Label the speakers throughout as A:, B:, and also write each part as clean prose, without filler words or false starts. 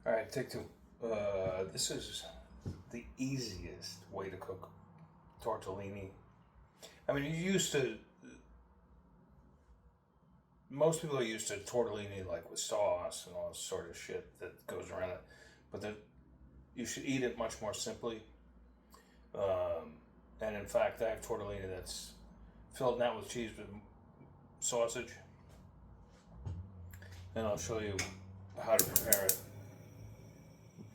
A: All right, take two. This is the easiest way to cook tortellini. I mean, most people are used to tortellini like with sauce and all this sort of shit that goes around it, but you should eat it much more simply. And in fact, I have tortellini that's filled not with cheese but sausage, and I'll show you how to prepare it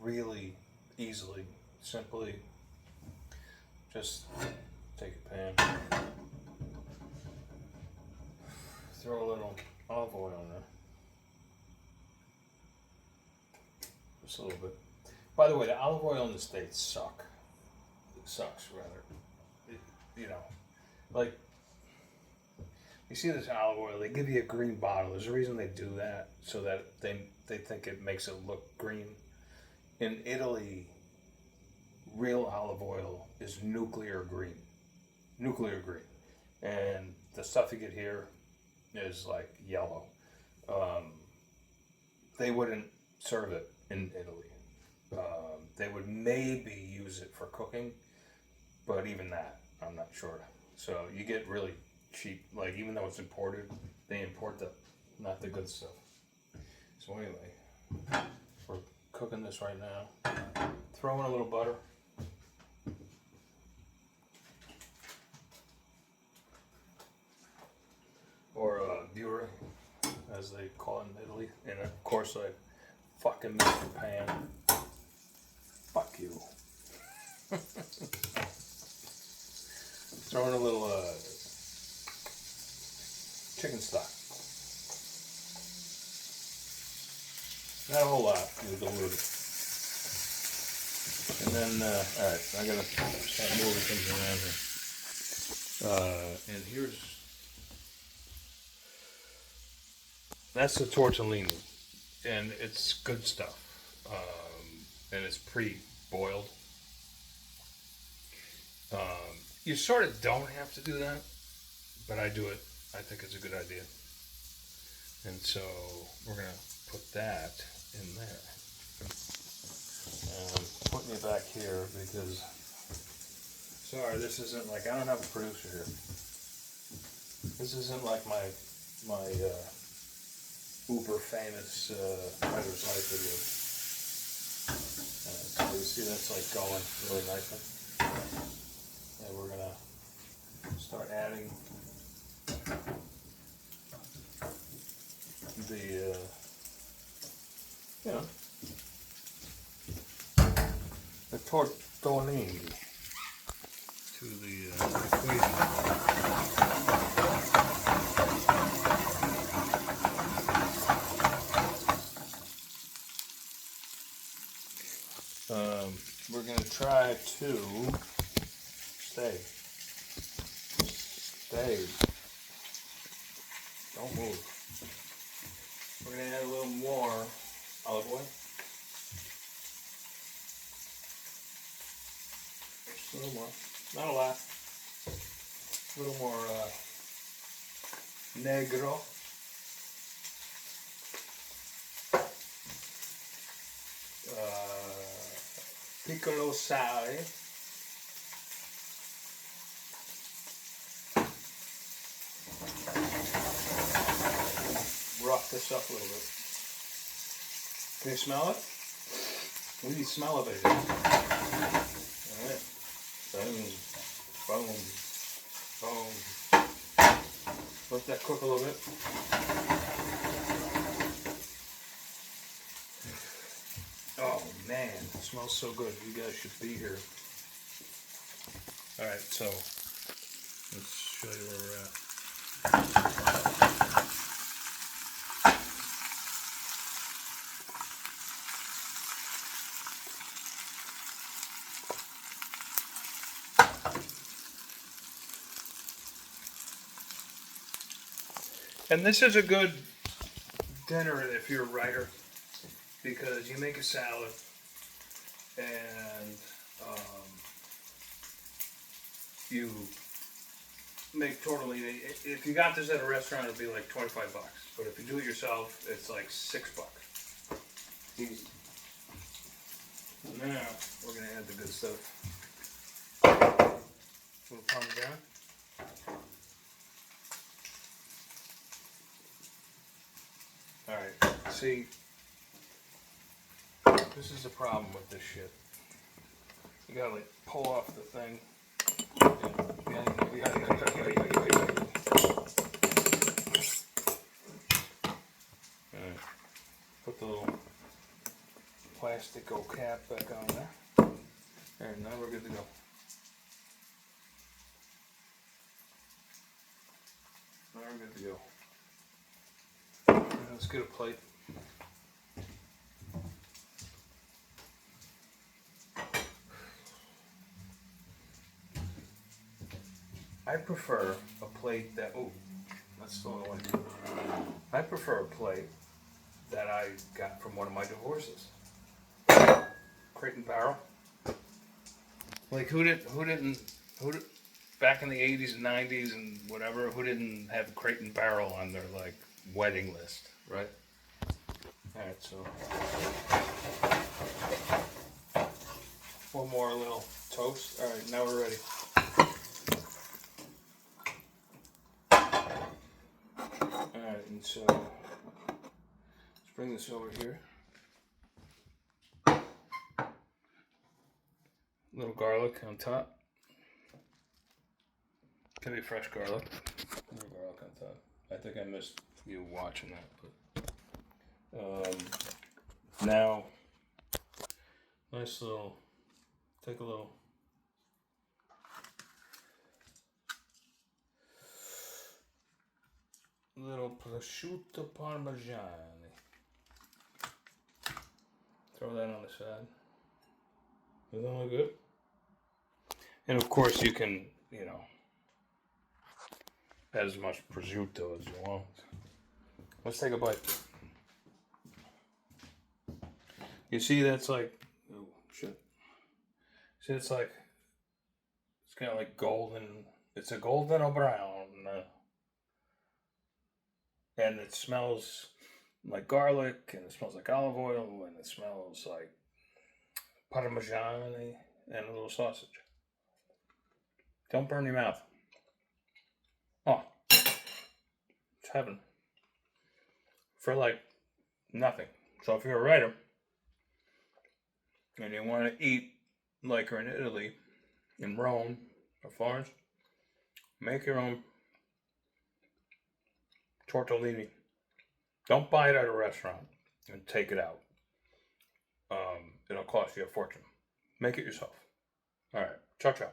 A: really easily, simply. Just take a pan, throw a little olive oil in there, just a little bit. By the way, the olive oil in the States sucks rather. You know, like you see this olive oil, they give you a green bottle. There's a reason they do that, so that they think it makes it look green. In Italy, real olive oil is nuclear green. And the stuff you get here is like yellow. They wouldn't serve it in Italy. They would maybe use it for cooking, but even that, I'm not sure. So you get really cheap, like even though it's imported, they import not the good stuff. So anyway, we're cooking this right now. Throw in a little butter. Or burra, as they call it in Italy. And of course I fucking missed the pan. Fuck you. Throw in a little chicken stock. Not a whole lot, you dilute it. And then, alright, I gotta start moving things around here. And that's the tortellini. And it's good stuff. And it's pre-boiled. You sort of don't have to do that, but I do it. I think it's a good idea. And so we're going to put that in there. And I'm putting it back here because, sorry, this isn't like, I don't have a producer here. This isn't like my uber famous Writer's Life video. So you see that's like going really nicely. And we're gonna start adding the the tortellini to the equation. We're going to try to stay. Don't move. We're going to add a little more olive oil. Just a little more. Not a lot. A little more negro. Piccolo sale. Rough this up a little bit. Can you smell it? What do you smell of it? Alright. Boom. Let that cook a little bit. Oh man, it smells so good. You guys should be here. Alright, so let's show you where we're at. And this is a good dinner if you're a writer, because you make a salad and you make tortellini. If you got this at a restaurant, it'd be like $25. But if you do it yourself, it's like $6. Easy. Now we're gonna add the good stuff. A little Parmesan. Alright, see, this is the problem with this shit. You gotta like pull off the thing. Alright, put the little plastic cap back on there. And now we're good to go. Now we're good to go. Let's get a plate. I prefer a plate that, oh, that's thrown away. I prefer a plate that I got from one of my divorces. Crate and barrel. Like back in the 80s and 90s and whatever, who didn't have crate and barrel on their like wedding list, right? Alright, so one more little toast. Alright, now we're ready. Alright, and so let's bring this over here. Little garlic on top. Can be fresh garlic. Little garlic on top. I think I missed you watching that, but now nice little, take a little prosciutto parmigiani. Throw that on the side. Does that look good? And of course you can, add as much prosciutto as you want. Let's take a bite. You see that's like, oh shit. See it's like, it's kind of like golden, it's a golden or brown. And it smells like garlic, and it smells like olive oil, and it smells like parmigiani and a little sausage. Don't burn your mouth. Oh, it's heaven. For like nothing. So if you're a writer and you want to eat like you're in Italy, in Rome or Florence, make your own tortellini. Don't buy it at a restaurant and take it out. It'll cost you a fortune. Make it yourself. All right. Ciao, ciao.